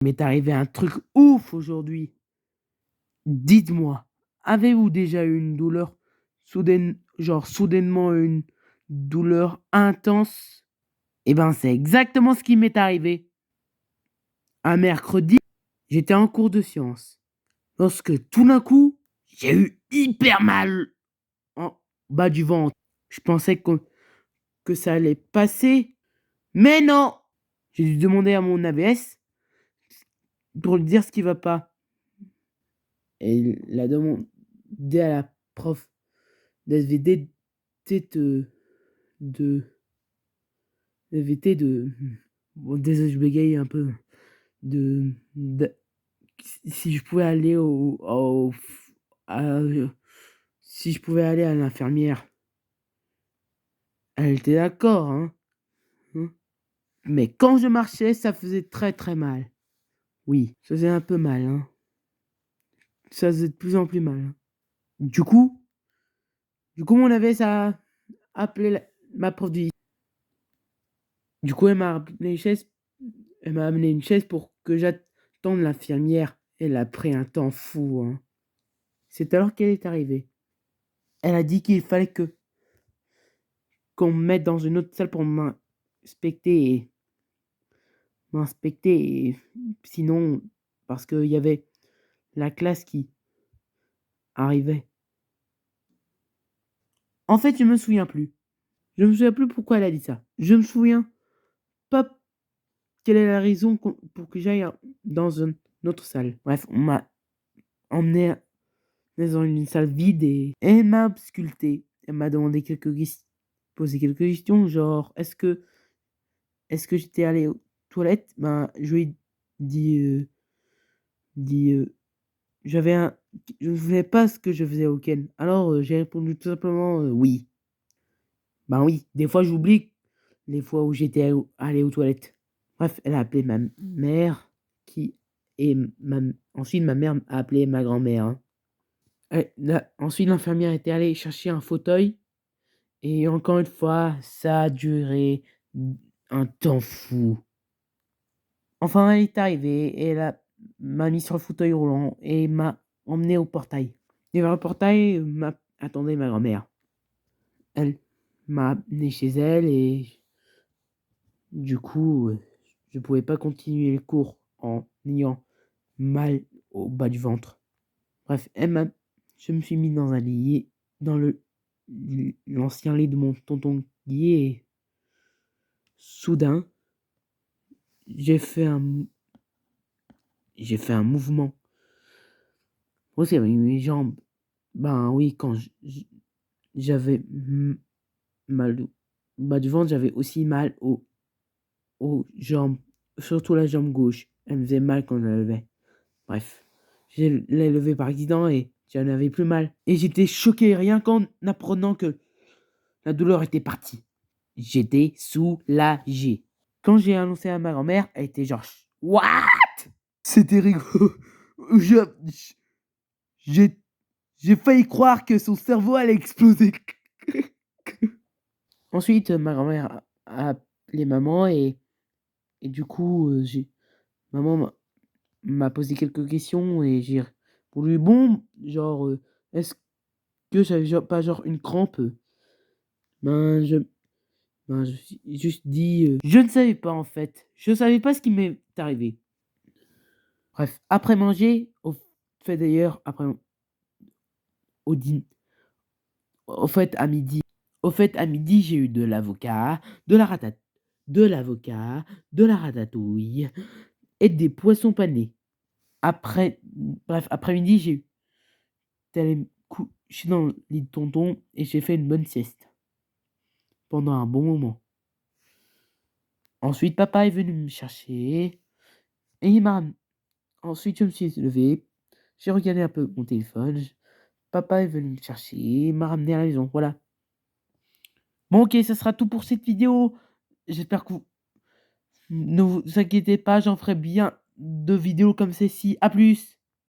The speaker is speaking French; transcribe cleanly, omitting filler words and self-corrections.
Il m'est arrivé un truc ouf aujourd'hui. Dites-moi, avez-vous déjà eu une douleur soudainement une douleur intense? Eh ben, c'est exactement ce qui m'est arrivé. Un mercredi, j'étais en cours de sciences. Lorsque tout d'un coup, j'ai eu hyper mal en bas du ventre. Je pensais que ça allait passer, mais non! J'ai dû demander à mon AVS pour lui dire ce qui va pas. Et il a demandé à la prof d'SVT de SVT de bon, désolé, je bégaye un peu. De si je pouvais aller à, si je pouvais aller à l'infirmière. Elle était d'accord, hein. Mais quand je marchais, ça faisait très très mal. Oui, ça faisait un peu mal, hein. Ça faisait de plus en plus mal, hein. Du coup, mon AVS a appelé ma prof du lycée. Du coup, elle m'a amené une chaise pour que j'attende l'infirmière. Elle a pris un temps fou, hein. C'est alors qu'elle est arrivée. Elle a dit qu'il fallait qu'on me mette dans une autre salle pour m'inspecter et sinon, parce qu'il y avait la classe qui arrivait. En fait, je me souviens plus. Je me souviens plus pourquoi elle a dit ça. Je me souviens pas quelle est la raison pour que j'aille dans une autre salle. Bref, on m'a emmené dans une salle vide et elle m'a ausculté. Elle m'a demandé posé quelques questions, genre est-ce que j'étais allé aux toilettes? Ben, je lui ai dit, j'avais un je ne savais pas ce que je faisais au Ken. Alors, j'ai répondu tout simplement, oui. Ben oui, des fois j'oublie les fois où j'étais allé aux toilettes. Bref, elle a appelé ma mère qui et ensuite ma mère a appelé ma grand-mère, hein. Ensuite l'infirmière était allée chercher un fauteuil et encore une fois, ça a duré un temps fou. Enfin, elle est arrivée et m'a mis sur le fauteuil roulant et m'a emmené au portail. Et vers le portail m'attendait ma grand-mère. Elle m'a amené chez elle et du coup, je pouvais pas continuer le cours en ayant mal au bas du ventre. Bref, je me suis mis dans un lit, dans l'ancien lit de mon tonton Guy et soudain, j'ai fait un mouvement. Aussi avec mes jambes. Ben oui, quand j'avais mal au bas du ventre, j'avais aussi mal aux jambes, surtout la jambe gauche. Elle me faisait mal quand je la levais. Bref, je l'ai levée par accident et j'en avais plus mal. Et j'étais choqué rien qu'en apprenant que la douleur était partie. J'étais soulagé. Quand j'ai annoncé à ma grand-mère, elle était genre What? C'était rigolo. J'ai j'ai failli croire que son cerveau allait exploser. Ensuite, ma grand-mère a appelé maman et du coup, maman m'a posé quelques questions et j'ai répondu bon, genre, est-ce que j'avais pas genre une crampe? Ben je Ben, je me suis juste dit, je ne savais pas en fait. Je ne savais pas ce qui m'est arrivé. Bref, après manger, fait d'ailleurs, après au dîner, au fait à midi, j'ai eu de l'avocat, de l'avocat, de la ratatouille et des poissons panés. Bref, après-midi, j'ai été allé me coucher dans le lit de tonton et j'ai fait une bonne sieste pendant un bon moment. Ensuite, papa est venu me chercher et il m'a ensuite, je me suis levé, j'ai regardé un peu mon téléphone, papa est venu me chercher, il m'a ramené à la maison, voilà. Bon OK, ça sera tout pour cette vidéo. J'espère que ne vous inquiétez pas, j'en ferai bien de vidéos comme celle-ci. À plus!